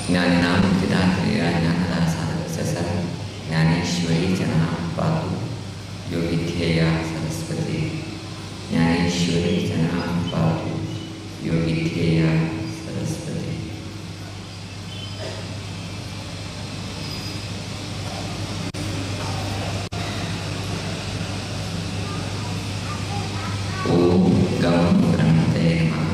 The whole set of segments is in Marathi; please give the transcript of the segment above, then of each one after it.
ज्ञानिनां विदात्रेया ज्ञानदासारस्य ज्ञानेश्वरी जना पातु योगिध्येया सरस्वती। ज्ञानेश्वरी जना पातु योगिध्येया सरस्वती। ओम गम गणपते नमः।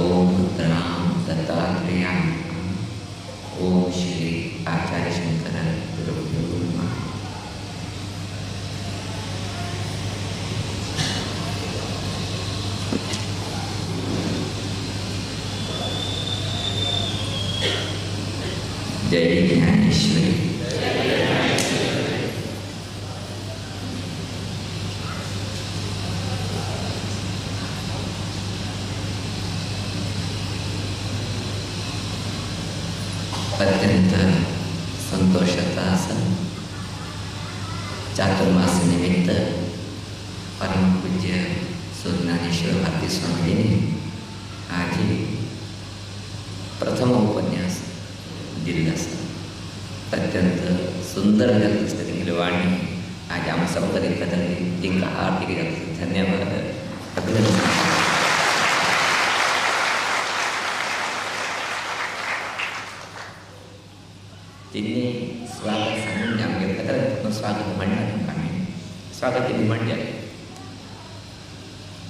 ओम उत्तरां दत्तात्रेयाय नमः। ओम श्री आचार्य शंकर गुरुभ्यो नमः। जय ज्ञानेश्वरी। अत्यंत संतोषाचा असा चातुर्मास निमित्त परमपूज्य सुज्ञानेश्वर भारती स्वामींनी आज प्रथम उपन्यास दिला असं अत्यंत सुंदर पुस्तक वाणी आज आम्हा सबकरी कदरली तिंका हार्दिक धन्यवाद अभिनंदन। तिने स्वागत सांगून आमगे कदर स्वागत म्हणणार आम्ही स्वागत केली म्हणजे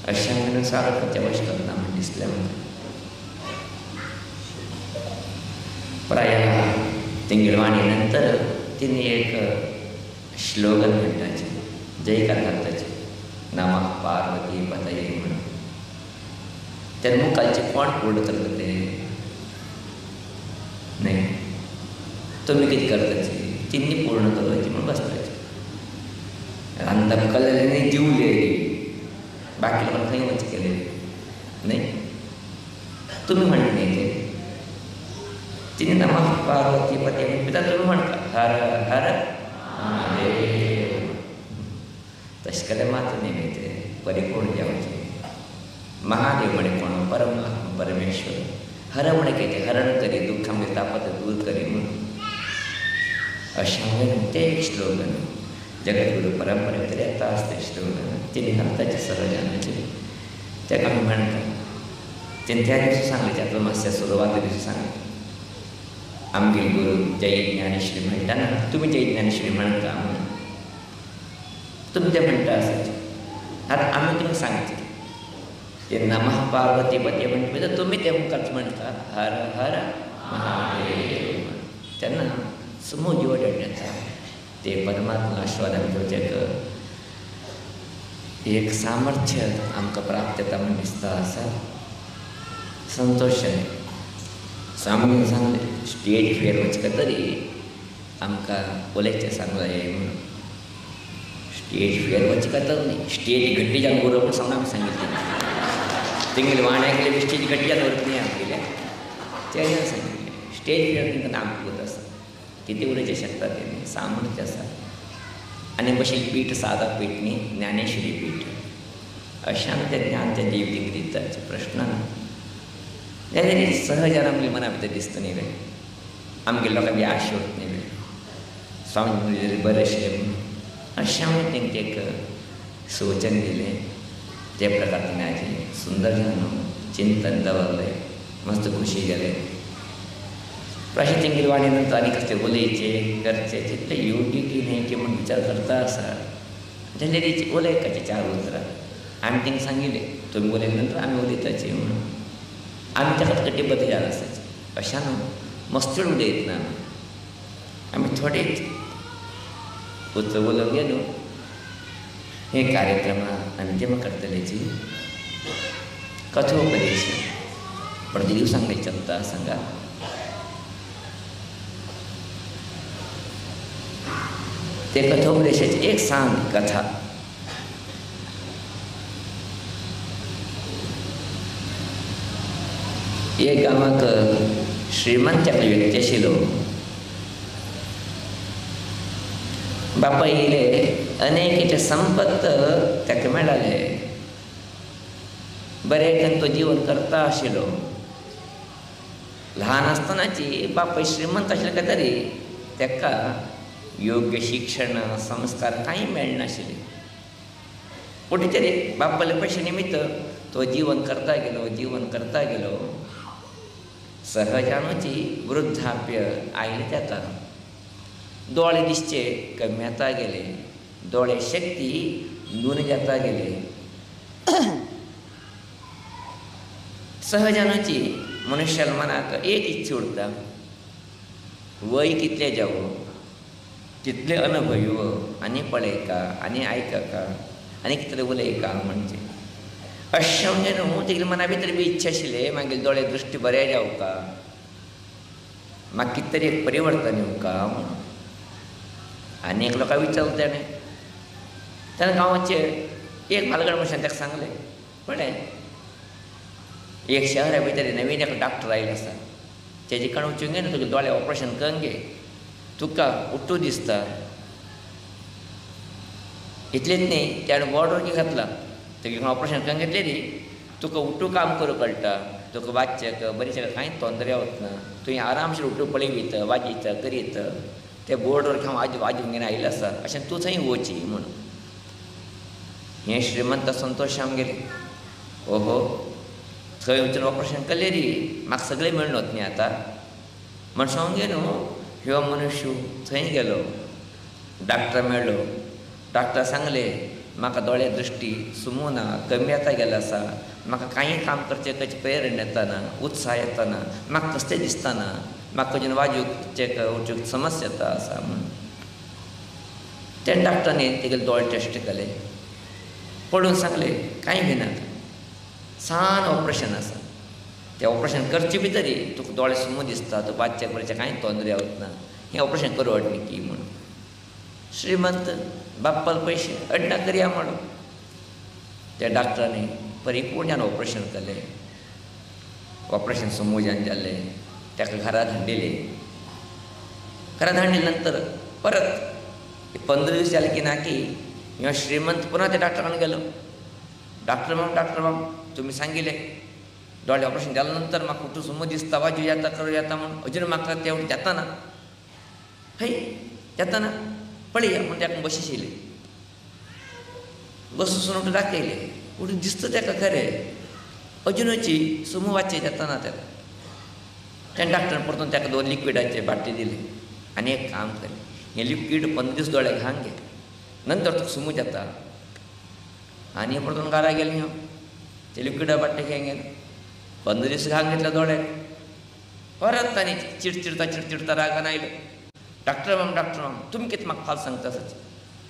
अशा म्हणून स्वागत करच्या आवश्यकता म्हणून दिसल्या प्राय तिंगळवाणी नंतर तिने एक श्लोगन म्हणटाचे जयकार घालताचे नमः पार्वती पतये म्हणून तर मुखालचे कोण पूर्ण करता ते नाही तुम्ही किती करताचे तिन्ही पूर्ण करवायची म्हणून बसवायचे अंधम कलल्याने जीवले बाकी लोकांना काही वच केले नाही तुम्ही म्हणत नाही ते तिने नमः पार्वती पते पिता तुम्ही म्हणता हर हर महादेव तसे कले मात्र नाही माहिती परिपूर्ण जेवायचे महादेव म्हणे कोण परमात्मा परमेश्वर हर म्हणे कहते हरण करी दुःखामध्ये तापत दूर करी म्हणून अशा वेळेला ते एक श्लोगन जगद्गुरु परंपरे तरी आता असते श्लोगन तिने हरताचे सहजानाचे त्या आम्ही म्हणतात तिने त्या दिवशी सांगले त्यातलं मास्या सुरुवात दिवशी सांगले आमगे गुरु जय ज्ञानेश्वरी म्हणताना तुम्ही जय ज्ञानेश्वरी म्हणता म्हणून तुम्ही ते म्हणता असायचे आता आम्ही तुम्ही सांगते ते नमः पार्वती पते म्हणते तर तुम्ही ते मुखात म्हणता हर हर महादेव त्यांना समूह जीव वाढण्याचा ते परमात्मा आस्वादन जग एक सामर्थ्य आमकां प्राप्त जाता म्हणून दिसता असा संतोष आहे स्वामीन सांगले स्टेज फेर वचका तरी आमकां उलयचें सांगूं जाय म्हणून स्टेज फेर वचका तर न्ही स्टेज गड्डी जावन बरोबर सांगून आमी सांगितलें तेंगेले वाण्याक गेले स्टेज गड्डी जावन व्हरत न्ही आमगेल्या तेन्ना सांगितलें स्टेज फेर तांकां नाम करत आसा किती उलयचें शकता तेणी सामर्थ्य आसा आनी भशेन पीठ साधक पीठ न्ही ज्ञानेश्वरी पीठ अशान तें ज्ञान त्या देवतेक दिताचे प्रश्न ना जाल्यार सहजान आमगे मना भितर दिसता न्ही रे आमगे लोकांक बी आश उरता न्ही रे स्वामी बरेंशें म्हणून अशें हांवें तेंका एक सुवचन दिलें ते प्रकार तिणें आयज सुंदर चिंतन दवरलें मस्त खुशी जालें अशें तेंगेली वाणी नंतर आनी कसलें उलयचें करचें तितलें योग्य की न्ही की म्हूण विचार करता आसा जाल्यार हेची उलयपाचें चार उतरां आमी तेंकां सांगिल्लें तुमी उलयले नंतर आमी उलयताचें म्हणून आमी ताका कटिबद्ध जावन आसाचें अशें न्हू मस्तीड उलयत ना आमी थोडेच उतर उलोवंक गेलो हे कार्यक्रमां अंतिम करतलेची कथोपदेश प्रति दिवसांक चलता सांगा ते कथोपदेशाची एक सांग कथा एक गावाक श्रीमंत एकलो व्यक्ती आशिल्लो बापा येयले अनेक संपत्त ताका मेळ्ळाले बरें तो जीवन करता आशिल्लो. ल्हान आसतनाची बापूय श्रीमंत आशिल्ले काय तरी ताका योग्य शिक्षण संस्कार कांय मेळनाशिल्ले. पूण तरी बापाले पयशे निमित्त तो जीवन करता गेलो. सहजानूची वृद्धाप्य आयले ताका. दोळे दिसचे कमी जाता गेले, दोळे शक्ती न्यून जाता गेले. सहजानूची मनुष्याला मनाक एक इच्छा उरता, वय कितले जावं, तितले अनुभव आनी पळयका आनी आयकका आनी कितें तरी उलयका. म्हणजे अशें म्हणजे न्हू तेगेले मना भितर बी इच्छा आशिल्ले मागीर दोळे दृश्टी बरें जावका, म्हाका कितें तरी एक परिवर्तन येवका म्हणून. आनी एक लोकांक विचारलें तेन्ना गांवाचे एक म्हालगड मनशान ताका सांगलें, पळय एक शहरा भितर नवीन एक डॉक्टर आयिल्लो आसा, तेजे कडेन वचूंक गे तुका दोळे ऑपरेशन करूंक गे, तुका उठू दिसता. इतलेंच न्ही, त्याने बोर्ड वरकी घातला, तेगे ऑपरेशन करूंक घेतले न्ही, तुका उठू काम करूं कळटा, तुका वाचचेक बरेचशे कांय तोंदरे वतना, तुवें आरामशीर उठू पळयत वाजयत करीत ते बोर्ड वर हांव वाजोवंक घेवन आयिल्लो आसा, अशें तूं थंय वची म्हणून. हें श्रीमंत संतोश आमगेले. ओहो, थंय वचून ऑपरेशन केलें री म्हाका सगळें मेळून वता न्ही आतां म्हण सांगे न्हू. ह्यो मनुष्य थंय गेलो, डॉक्टर मेळ्ळो. डॉक्टर सांगलें म्हाका दोळे दृश्टी सुमूना, कमी जाता गेलो आसा, म्हाका कांय काम करचें कशें प्रेरणा येतना, उत्साह येतना, म्हाका कसलें दिसतना, म्हाका खंयच्यान वाजूक वचूंक समस्या येता आसा म्हणून. त्या डॉक्टरांनी तेगेले दोळे टेस्ट केले, पळोवन सांगलें कांय भिनाका, सान ऑपरेशन आसा. तें ऑपरेशन करचे भितरी तुका दोळे सुमो दिसता, तुका वाचचें बरेचें कांय तोंदरे वतना, हें ऑपरेशन करूं अडनिकी म्हणून. श्रीमंत बाप्पाल पयशे अडना करया म्हणून त्या डॉक्टरांनी परिपूर्ण ऑपरेशन केलें. ऑपरेशन सुमोजान जाल्लें, ताका घरा धाडलेलें. घरा धाडले नंतर परत 15 दीस जाले की ना की ह्यो श्रीमंत पुन्हा त्या डॉक्टरान गेलो. डॉक्टर बाब तुमी सांगिल्लें दोळे ऑपरेशन जाल्या नंतर म्हाका उठूं सुमो दिसता, वाजू येता, करूं येता म्हणून, अजून म्हाका तेवढें जाता. हय जाता पळया म्हण ताका बशिशिल्लें. बसून उठून दाखयलें, उठून दिसता ताका खरें अजुनूची सुमो वाचचें जाता ताका. त्या डॉक्टरान परतून ताका 2 लिक्विडाचे बाटली दिली आनी एक काम केलें, हें लिक्वीड 15 दीस दोळ्याक घालून घे, नंतर तुका सुमो जाता. आनी परतून घरा गेलें हांव, ते लिक्विडा बाटले घेवन गेलें, 15 दीस घालून घेतल्या दोळ्याक. परत तांणी चिडचिडता रागान आयलो. डॉक्टर माम तुमी कितें म्हाका फाल सांगता सच,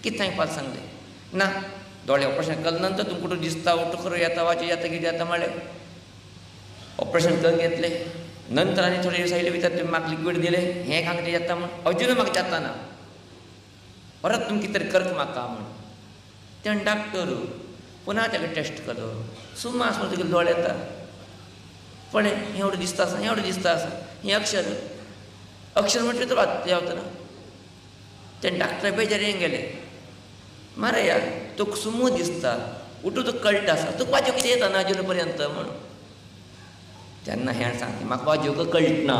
कितें हांवें फाल सांगलें ना. दोळे ऑपरेशन केल्या नंतर तुमकां कुठं दिसता, उठू करूं येता, वाजू येता, कितें जाता म्हळें. ऑपरेशन करून घेतलें नंतर आनी थोडे दीस आयले भितर तुमी म्हाका लिक्वीड दिलें, हें सांगलें जाता म्हूण, अजून म्हाका जाता ना. परत तुमी कितें तरी करता म्हाका म्हूण. त्या डॉक्टर पुन्हा ताका टेस्ट केलो, सुमा आसलो तुगे दोळे येता, पळय हें एवढें दिसता आसा, हें एवढें दिसता आसा, हें अक्षर म्हटलें तर जावतना. ते डॉक्टर बेजार येवन गेले, मारया तुका सुमो दिसता, उठूं तुका कळटा आसा, तुका वाजोवंक कितें येता ना अजून पर्यंत म्हणून. तेन्ना हें सांगता म्हाका वाजोवंक कळटना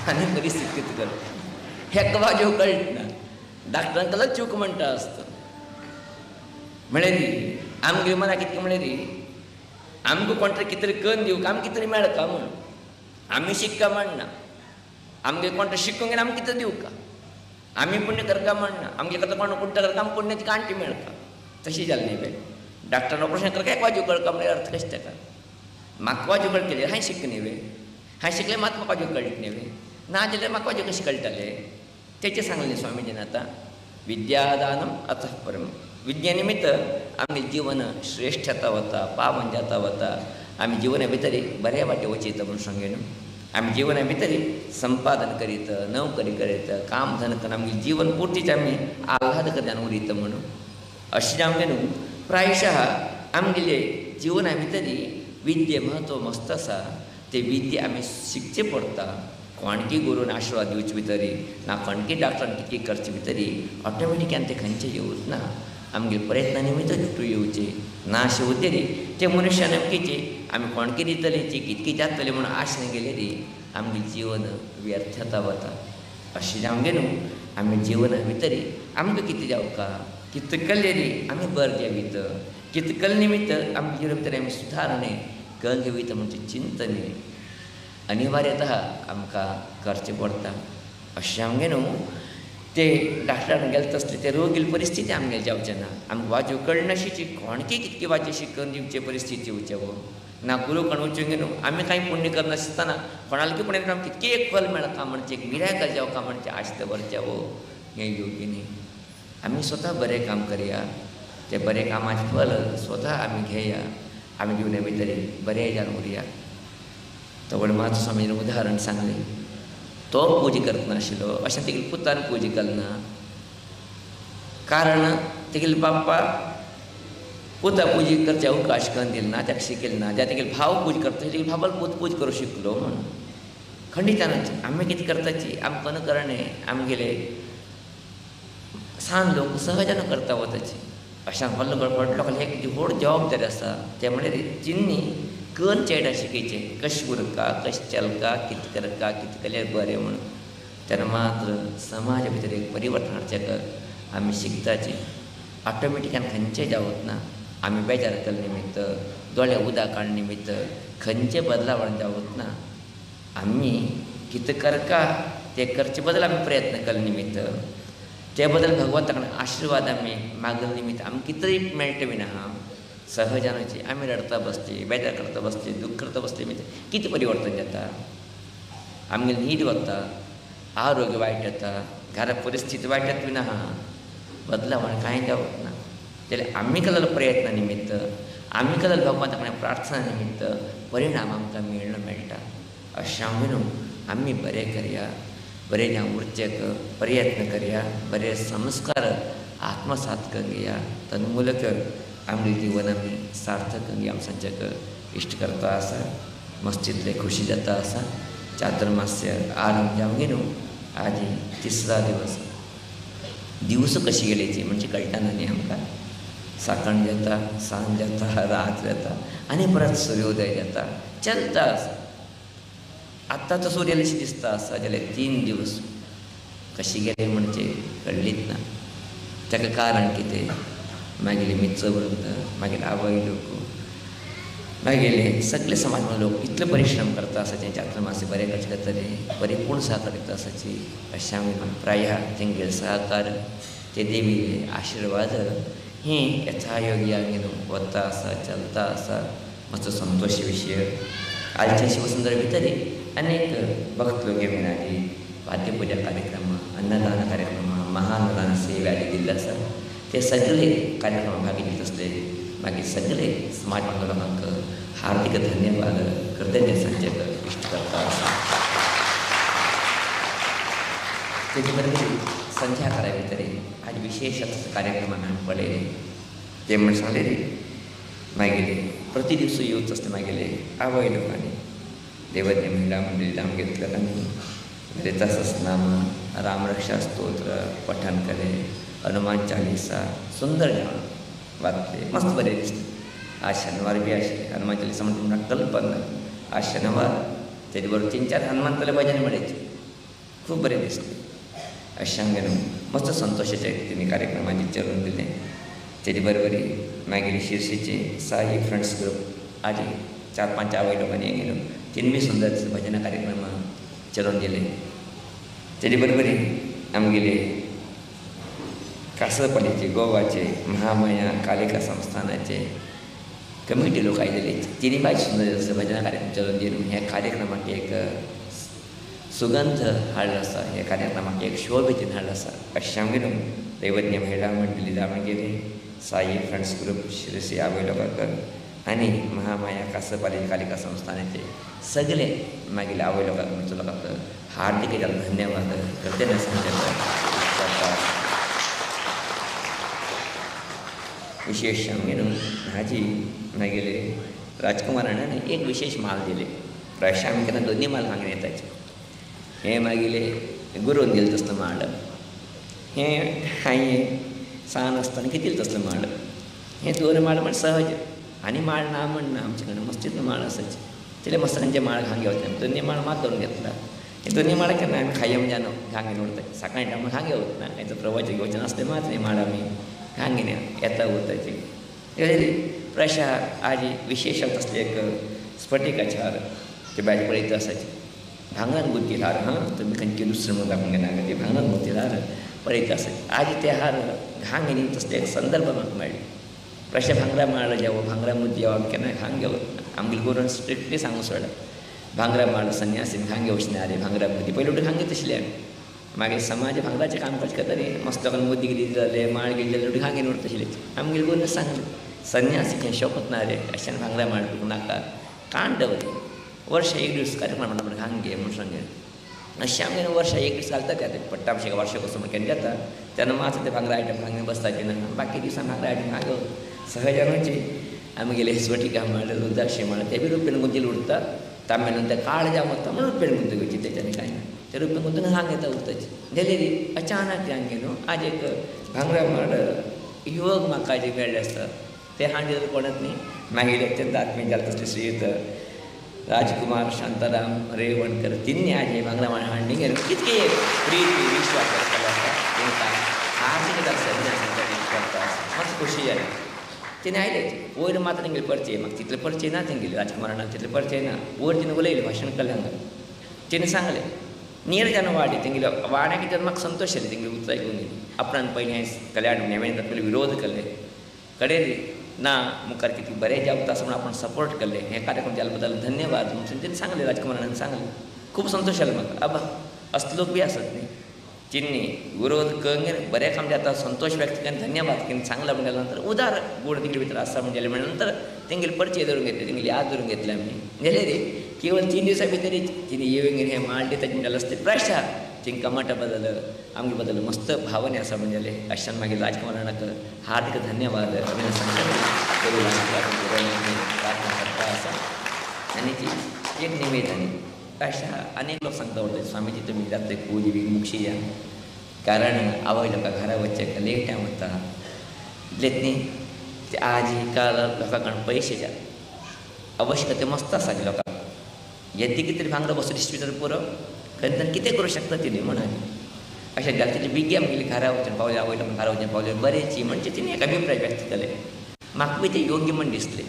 आनी परिस्थिती कितें कर, हेका वाजोवंक कळटना. डॉक्टरान केलो चूक म्हणटा आसता. म्हळें री आमगे मना कितें म्हळें री आमकां कोण तरी कितें तरी करून दिवंक आमकां कितें तरी मेळका म्हणून. आमी शिकका म्हणना, आमगे कोण तरी शिकूंक गेल्यार आमकां कितें दिवका. आमी पुण्य करता म्हणना, आमगे करता कोण पुण्य करता आमकां पुण्याची कांटी मेळका. तशी जाली न्ही बे. डॉक्टरान ऑपरेशन करता काय वाजू कळका म्हणजे अर्थ कशें ताका. म्हाका वाजू कळटलें हांवें शिकलें न्ही वे, हांवें शिकलें मात म्हाका वाजू कळटा न्ही वे, ना जाल्यार म्हाका वाजू कशें कळटलें. तेचें सांगलें स्वामीजीन आतां विद्यादानम अतः परम. विद्ये निमित्त आमगे जीवन श्रेष्ठ जाता वता, पावन जाता वता. आमी जिवना भितर बऱ्या वाटे वचयता म्हणून सांगेन. आमी जिवना भितर संपादन करीत, नवकरी करीत, काम धन करून आमगे जीवन पुर्तीच आमी आल्हाद करतान उरयता म्हणून. अशें आमगे न्हू प्रायशः आमगेले जिवना भितर विद्ये म्हत्व मस्त आसा. ते विद्ये आमी शिकचे पडटा. कोणकी गुरून आशिर्वाद दिवचे भितर ना कोणकी डॉक्टरान कितें करचे भितर ऑटोमॅटिकली ते खंयचे येवच ना. आमगे प्रयत्ना निमित्त जुटू येवचे ना अशें उरतली ते मनशान अमकेचे आमी कोणके दितलेची कितके जातले म्हणून आशेन गेले रे आमगे जीवन व्यर्थता वता अशें जावंगे न्हू आमी जिवना भितर आमकां कितें जावका कितें केलें रे आमी बरें जेवीत कितें केले निमित्त आमच्या जिवना भितर आमी सुदारणे करून घेवीत म्हणजे चिंतने अनिवार्यतः आमकां करचें पडटा अशें जावंगे न्हू ते डॉक्टरान गेले तसले ते रोगील परिस्थिती आमगेले जावचें ना आमकां वाजो कळनाशिची कोणके कितके वाजे शिकून दिवचे परिस्थिती येवचे वो ना गुरू कोण वचूंगे न्हू आमी कांय पुण्य करनासतना कोणाले पुण्य करून कितके एक फल मेळटा म्हणजे एक मिराकल जावका म्हणजे आस्त भरचे वो हें योग्य न्ही आमी स्वता बरें काम करया ते बरें कामाचें फल स्वता आमी घेया आमी जिवना भितर बरें जावन उरया तो व्हड मात स्वामीन उदाहरण सांगलें तो पूज करनाशिल्लो अशें तेगेले पुतान पूज केलना कारण तेगेले बाप्पा पुता पूज करचे अवकाश करून दिले ना ताका शिकयलें ना त्या तेगेले भाव पूज करता तेगेले भावाल पूत पूज करूं शिकलो म्हण खंडितानाची आमी कितें करताची आमकां अनुकरणे आमगेले सान लोक सहजान करता वताची अशें व्हडलो लोकांक एक व्हड जबाबदारी आसा ते म्हणल्यार चिन्नी करून चेडा शिकयचें कशें उरका कशें चलका कितें करका कितें केल्यार बरें म्हणून तेन्ना मात्र समाजा भितर एक परिवर्तन हाडचें आमी शिकताची ऑटोमॅटिकान खंयचें जावत ना आमी बेजार केले निमित्त दोळे उदक काडले निमित्त खंयचें बदलावण जावत ना आमी कितें करका ते करचे बदल आमी प्रयत्न केले निमित्त ते बदल भगवंता कडेन आशिर्वाद आमी मागले निमित्त आमकां कितेंय मेळटा बीन आहा सहजानाची आमी रडता बसली बेजार करता बसली दूख करता बसली कितें परिवर्तन जाता आमगेली न्हीद वता आरोग्य वायट जाता घरात परिस्थिती वायट जाता बीन आहा बदलावण कांय जावप ना जाल्यार आमी केलेलो प्रयत्ना निमित्त आमी केलेलो भगवंता कडेन प्रार्थना निमित्त परिणाम आमकां मेळटा अशें हांव न्हू आमी बरें करया बरें जावं उरचेक प्रयत्न करया बरे संस्कार आत्मसात करून घेया तन्मूलक आमगे जीवन आमी सार्थक करून घेया आमच्याक इश्ट करता आसा मस्जिदले खुशी जाता आसा चातुर्मास्य आरंभ जावंगे न्हू आज तिसरा दिवस कशी गेलेची म्हणजे कळटा न्ही आमकां साकण जाता सांज जाता रात जाता आनी परत सूर्योदय जाता चलता आसा आत्तां तो सूर्यालेशी दिसता आसा जाल्यार 3 दीस कशी गेले म्हणजे कळलीच ना ताका कारण कितें मागेली मित्र वृंद मागीर आवय लोक मागेले सगळे समाज लोक इतले परिश्रम करता आसा तेंचे चातुर्मास्य बरें करचे खातीर परिपूर्ण सहकार दिता आसाची अशें आमी प्राय तेंगेले सहकार ते देवीले आशिर्वाद ही यथायोगी आमी वता आसा चलता आसा मातसो संतोश विशय आजच्या शिवसुंदर भितर अनेक भक्त लोक येवनाली वाद्यपुजा कार्यक्रम अन्नदान कार्यक्रम महाअन्नदान सेवा दिल्ले आसा ते सगळे कार्यक्रम भाग घेत आसले मागीर सगळे समाज बांदव लोकांक हार्दिक धन्यवाद कृतज्ञ सांगचेक इश्ट करता आसा तेजे बरोबर संध्याकाळा भितर आज विशेष कार्यक्रम हांवें पळयले ते म्हण सांगले रे मागीर प्रति दिवस येवच आसता मागेले आवय लोकांनी देवज्ञ महिला मंडळी नाम घेतलें आनी रितासनाम रामरक्षा स्तोत्र पठण केले हनुमान चालीसा सुंदर जेवण वाचले मस्त बरें दिसलें आज शेनवार बी आशिल्लें हनुमान चालीसा म्हणटा म्हाका कल्पना आज शेनवार तेजे बरोबर 3-4 हनुमंताले भजन म्हणायचे खूब बरें दिसलें अशें हांवें न्हू मस्त संतोशाचे तेणी कार्यक्रमांनी चलून दिलें तेजे बरोबरी मागीर शिरसीचे साई फ्रेंड्स ग्रुप आज 4-5 आवय लोकांनी हे गेलो तिनूय सुंदर भजना कार्यक्रम चलोवन गेले तेजे बरोबरी आमगेले कासरपल्लीचे गोवाचे महामाया कालिका संस्थानाचे कमिटी लोक आयिल्ले तिनी बाय सुंदर भजना कार्यक्रम चलोवन गेलो ह्या कार्यक्रमाक एक सुगंध हाडलो आसा ह्या कार्यक्रमाक एक शोभेतीन हाडलो आसा अशें हांवें न्हू दैवज्ञ महिला मंडळी दावणगेरे साई फ्रेंड्स ग्रुप शिरसी आवय लोकांक आनी महामाया कासरपल्ली कालिका संस्थानाचे सगळे मागीर आवय लोकांक मित्र लोकांक हार्दिक धन्यवाद कृतज्ञ सांगता विशेष आमगे न्हू हाजी मागेले राजकुमारान एक विशेष माल दिले प्रायशे आमी केन्ना 2 माल मागून येताचे हे मागेले गुरोवन दिले तसलो माल हे हांवें सहा नसताना किती तसलं माळ हे दोन माळ म्हण सहज आणि माळ ना म्हणणं आमच्याकडं मस्तीतनं माळ असायची तिला मस्तकांचे माळ घांगे होते दोन्ही माळ मात धरून घेतला हे दोन्ही माळा केलं आम्ही खायम जाणं घांगे निवडतात सकाळी टायमा घांगे होत ना याचं प्रवचन घेवचन असते मात्र नाही माळ आम्ही घांगे येता होताची प्रशा आजी विशेषत असले एक स्फटिकाचे हार ते बॅट पडीत असायचे भांगरान बुद्धील हार हां तुम्ही खंची दुसरं मग आपण घेणार ते भांगरान बुद्धील हार पडीत असायचे आजी ते हार घांगे निघत असले एक संदर्भ मग मिळली प्रशा भांगरा माळ जेव्हा भांगरा मुद्दी जेव्हा केना घांगे होत आमगेल करून स्ट्रिक्टली सांगू सोडा भांगरा माळ संन्यासी घांगे वचणारे भांगरा मुद्दी पहिले उठे घांगे तसले आम्ही मागे समाज भांगराचे काम करता तरी मस्त लोकांना मुद्दी गेली जाले माळ गेले उठे घांगे निवड तसले आमगेल करून सांगले संन्यासी शोपतणारे अशाने भांगरा माळ टुकू नाका कांडवले वर्ष एक दिवस कार्यक्रम म्हणून घांगे म्हणून सांगेल अशा आमगे वर्ष एक दिवस घालतात त्या पट्टाभिषेक वर्षापासून केले जातात त्यानं माझं ते भांगरा आयटम भांगे बसताचे ना बाकी दिवसां भांगरा आयटम मागं सहजांचे आम्ही गेले स्फटिका माळ रुद्राक्षी माळ ते बी रुपयानं गुंतीला उडतात तांब्यानंतर काळ जाम होता म्हणून रुपयानं गुंत घ्यायची त्याच्याने काय नाही ते रुपये गुंतून हांग येता उरताची गेलेली अचानक ते हांगे न्हू आज एक भांगरा माळ युवक म्हाका जे मेळ्ळे असतात ते हांगे कोणत न्ही मागीर अत्यंत आत्मीय जाता तसले श्रीयुत राजकुमार शांताराम रेवणकर तिन्ही आज भांगरा माळ हांडी गेले कितके प्रीती विश्वास तांकां आज करता मस्त खुशी जाली तिने आयले वयर मात्र तेंगेले परिचय म्हाका तितले परिचय ना तेंगेले राजकुमारान तितले परिचय ना वयर तिने उलयलें भाशण केलें हांगा तिने सांगलें नीर जावन वाडे तेंगेले वाड्याक कितें म्हाका संतोश जालें तेंगेले उतर घेवन आपणान पयलीं हें कल्याण नेवें पयलीं विरोध केले कडेन ना मुखार कितें बरें जावता असं म्हणून आपण सपोर्ट केले हे कार्यक्रम केल्या बद्दल धन्यवाद म्हणून तिने सांगलें राजकुमारान सांगलें खूब संतोश जालो म्हाका आबा असले लोक बी आसत न्ही चिन्नी विरोध कंगेर बरें काम जाता संतोष व्यक्त केले धन्यवाद की चांगला म्हणजे नंतर उदार गोड तिकडे भितर आसा म्हणजे नंतर तेंगेले परिचय धरून घेतले तेंगेली याद धरून घेतले आमी गेले रे केवळ 3 दिवसां भितर तिने येवंगेर हे माळ दिता म्हणटाले असते प्रशा तिंका कमाटा बदल आमगे बदल मस्त भावने आसा म्हणजे अशान मागीर राजकुमाराक हार्दिक धन्यवाद प्रार्थना करता आसा आनी ती एक निवेदन अशा अनेक लोक सांगता उरतात स्वामीजी तुम्ही जाते पूजी बी मुक्षी या कारण आवय लोकां घरा वच्चे लेट टायम वता इतलेच न्ही ते आजी काल लोकां कडेन पयशे जा आवश्यकते मस्त आसा ती लोकांक येदी कितें तरी भांगरो बसो दिश्टी भितर पुरो खंय कितें करूं शकता तिणी म्हणून अशें घाल तितली बेगी आमगेली घरा वचून पावले आवय लोकांक घरा वचून पावले बरेंची म्हणजे तिणें एक अभिप्राय व्यक्त केले म्हाका बी तें योग्य म्हण दिसलें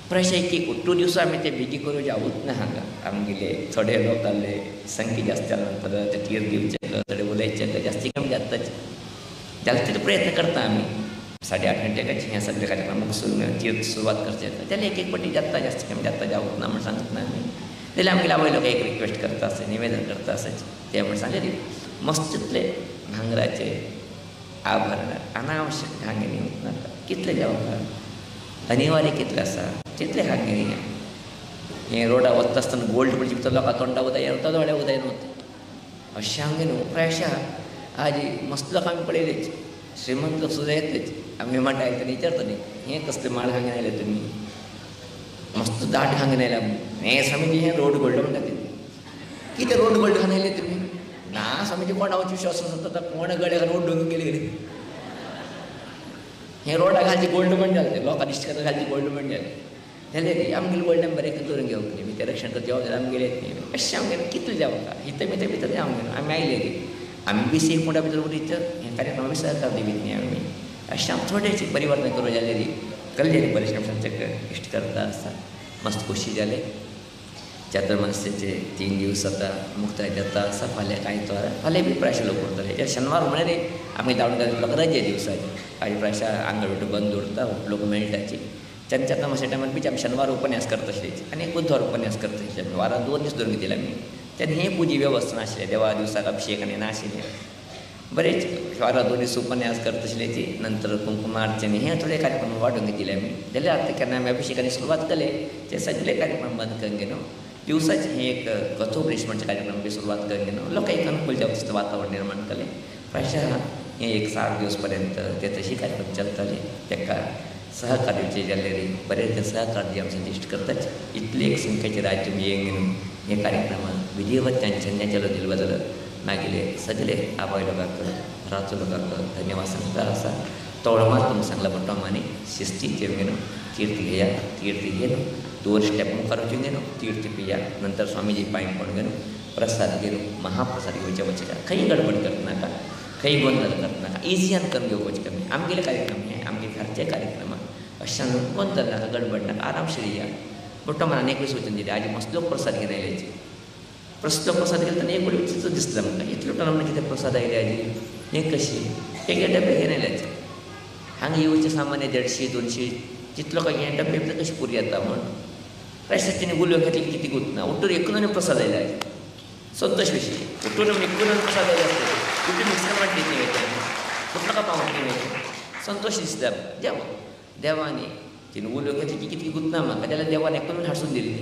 प्रशें की 2 दिवस आमी ते बेगी करूं जावूच ना हांगा आमगेले थोडे लोक जाल्ले संख्या जास्त जाल्या नंतर ते तीर दिवचे थोडे उलयचे जास्ती कमी जाताच जाल्यार तितलो प्रयत्न करता आमी 8:30 घंटेकाची हें सगळे कार्यक्रम मुगसून तीर सुरवात करचे जाल्यार एक पाटी जाता जास्त कमी जाता जावूच ना म्हण सांगत ना आमी जाल्यार आमगेले आवय लोक एक रिक्वेस्ट करता आसता निवेदन करता आसाचे ते म्हण सांगले मस्तितले भांगराचे आभरण अनावश्यक घांगे निवंक नाका कितले जावपाक अनिवार्य कितले आसा तितले घांगे न्ही हें रोडा वता आसतना गोल्ड ब्रिज भितर लोकां तोंडा उदय येता दोळ्या उदय नवता अशें हांगे न्हू प्रशा आजी मस्त लोक आमी पळयलेच श्रीमंत लोक सुद्दां येतलेच आमी म्हणटा आयले तेन्ना विचारतली हें कसले माळ घांगे आयले तुमी मस्त दाट घांगे आयल्या हें स्वामीजी हें रोड गोल्ड म्हणटा ते कितें रोड गोल्ड घालून आयले तुमी ना स्वामीजी कोणावर विश्वास आसता कोण गड्याक रोड डोंगून गेले कितें हें रोडा घालचे गोल्ड म्हण जालें लोकां दिश्ट करता घालचे गोल्ड म्हण जालें जाल्यार आमगेले गोल्ड बरें करून घेवंक न्ही तें रक्षण करता जबाबदारी आमगेले न्ही अशें आमगेलें कितलें जावता हिते मिते भितर आमगेलें आमी आयले रे आमी बी सी पोंडा भितर उडीत हें कार्यक्रम बी सहकार दिवीत न्ही आमी अशें आमी थोडेशें परिवर्तन करूं जाल्यार कल्ल्याणी परिश्रम इश्ट करता आसता मस्त खुशी जाले चातुर्मास्याचे 3 दीस जाता मुक्ताय जाता आसा फाल्यां कांय तोर फाल्यां बी प्रायश लोक उरतले त्या शेनवार म्हळ्यार आमी धांवून घालून लोक रजे दिवसाची कांय प्रायशा आंगण बंद उरता लोक मेळटाची तेंच्या तमाशे टायमार बी आमी शेनवार उपन्यास करता आसलेची आनी बुधवार उपन्यास करता आसले वारांत 2 दीस धरून घेतिले आमी तेन्ना हें पुजी वेवस्था नाशिल्लें देवा दिवसाक अभिशेक आनी नाशिल्लें बरेच वारां 2 दीस उपन्यास करता आसलेची नंतर कुंकुमार्चने हें थोडे कार्यक्रम वाडून घेतिले आमी जाल्यार आतां केन्ना आमी अभिशेकानी सुरवात केले ते सगळे कार्यक्रम बंद करून घेवन दिवसाचे हें एक कथोपदेश म्हणचे कार्यक्रम बी सुरवात करून घेवन लोकांक एक अनुकूल जावचें वातावरण निर्माण केलें प्रायशा हें एक 7 दीस पर्यंत ते तशी कार्यक्रम चलतले ताका सहकार्याचे जाल्यार बरेच सहकार्य आमचे इश्ट करतात इतली एक संख्येचे राज्य येंग हे कार्यक्रम विधिवत त्यांच्या दिले बदल मागीले सगळे आबाय लोकांक राचो लोकांक धन्यवाद सांगता आसा तोळमार तुमकां सांगला प्रमाणे शिस्ती घेवन तीर्थ घेया तीर्थ घेवन 2 स्टेप मुखार वचून घेवन तीर्थ पिया नंतर स्वामीजी पांय पडून घेवन प्रसाद घेवन महाप्रसाद घेवचे वचचे खंय गडबड करनाका खंय गोंधळ करनाका इजियान करून घेवचे कमी आमगेले कार्यक्रम हे आमगे घरचे कार्यक्रम अशें गोंधळ नाका गडबड नाका आरामशीर या प्रमाणान एक दीस वचून दिले आज मसलो प्रसाद घेवन आयल्याचे प्रसलो प्रसाद घेतलो तेन्ना एक विचित्र दिसलो म्हाका इतलो प्रमाणे कितें प्रसाद आयले आजी हें कशी एक डबे घेवन आयल्याचे हांगा येवचे सामान्य 150-200 जितलो काय हे डबे भितर कशी पुरी येता म्हण तशेंच तिणें गुल्यो घेतली कितें गुतना उठून एकून प्रसाद आयला संतोष विशीं उठून एकून प्रसाद आयला उठून मिक्सर वाटली ती कुठलो का पावटी संतोष दिसता देवानी तिणें उल्यो घेतली की कितें गुतना म्हाका जाल्यार देवान एकून हाडसून दिली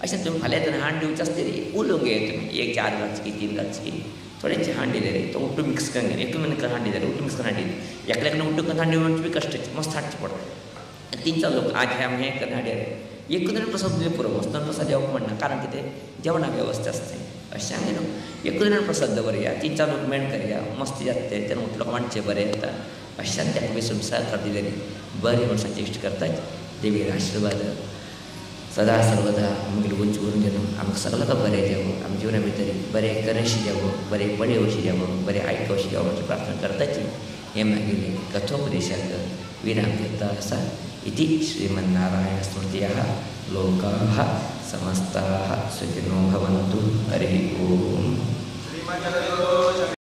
अशें तुमी फाल्यां येतना हांड दिवचे आसता रे उलो घे तुमी एक 4 घालची 3 घालची थोड्यांची हांड दिले रे तो उठून मिक्स करून घे एक मिनट हांड दिले उठून मिक्स करून हांडी एकल्याकडे उठून करून हांडी म्हणजे बी कश्टाची मस्त हाडचें पडटा 3-4 लोक आज हें करून हाडया रे एकूच प्रसाद दिले पुरो मस्त प्रसाद येवप म्हणना कारण कितें जेवणा वेवस्था आसता अशें हांवें न्हू एकूच प्रसाद दवरया 3-4 लोक मेण करया मस्त जाता तेन्ना उठलो माणचें बरें येता अशें ताका विसरून साकार दिले रे बरी मनशांची इश्ट करतात देवीर आशिर्वाद सदा सर्वदा आमगेले उंच करून घेवन आमकां सगळ्यांक बरें जावं आमच्या जिवना भितर बरें करेशी जावं बरें पडे अशी जावं बरें आयकवशी जावं अशी प्रार्थना करताची हें मागीर कथोपदेशाक विराम घेता आसा इति श्रीमन्नारायण स्मृतयः लोकाः समस्ताः सुखिनो भवन्तु हरिः ओम.